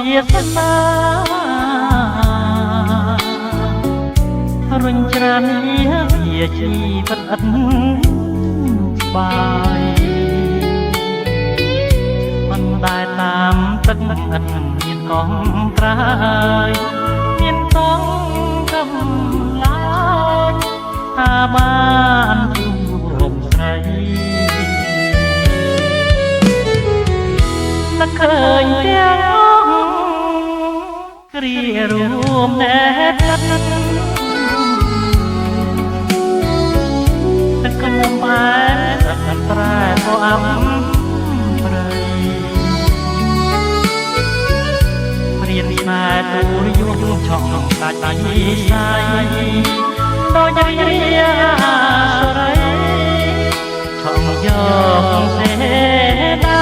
សនារុញច្រានវាជីវិតឥតស្បាយមិនដែលតាមទឹកឥតមានកងត្រាយមានកងកំឡាយថាបានជួបស្រីនឹកឃើញទាំងគ្រារួមណែតទឹកកុំបែទឹកប្រែក៏អំព្រៃព្រៀនស្នេហ៍ទូរយងឆក់ដាច់ដាច់សាយដោយរីសរីឆក់យកសេដា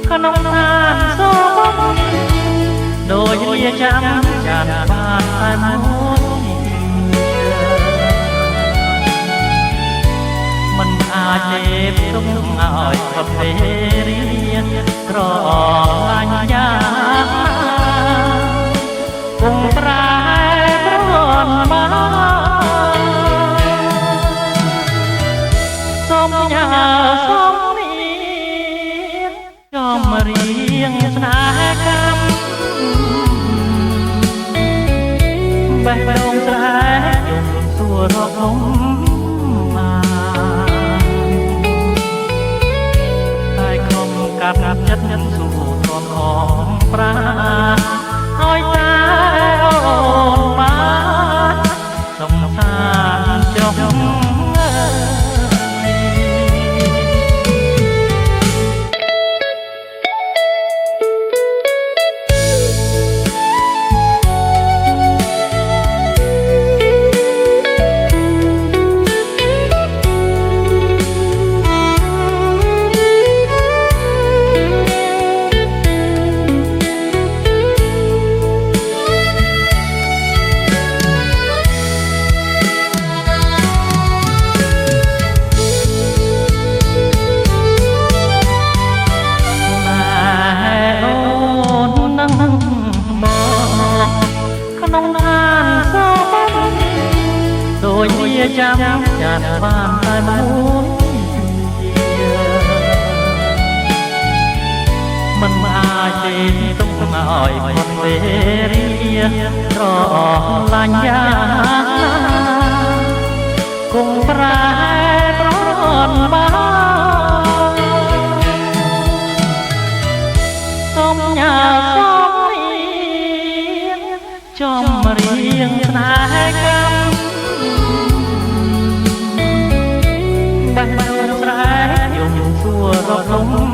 ក្នុងឋានសួគ៌ដោយលាចាំចាត់បានតែមួយមិនអាចទេទុំឲ្យប្រភេរីក្រឡាញ់យ៉ាងគង់ប្រែប្រន់មកសូមញ៉ាសូមចំរៀងស្នេហ៍កម្មបេះដូងស្រែយំសួររកលំតែខំកាត់ចិត្តសួរទ្រាំអងប្រាឲ្យតែអូនបានសំសានចុះក្នុងឋានសួគ៌ដោយវាចាំចាត់បានតែមួយមិនអាចទេទុំឲ្យផុតវេរីត្រឡាញ់យ៉ាងគង់ប្រែប្រន់បានសូមញ៉ាសូមចំរៀងស្នេហ៍កម្មបេះដូងស្រែយំសួររកលំ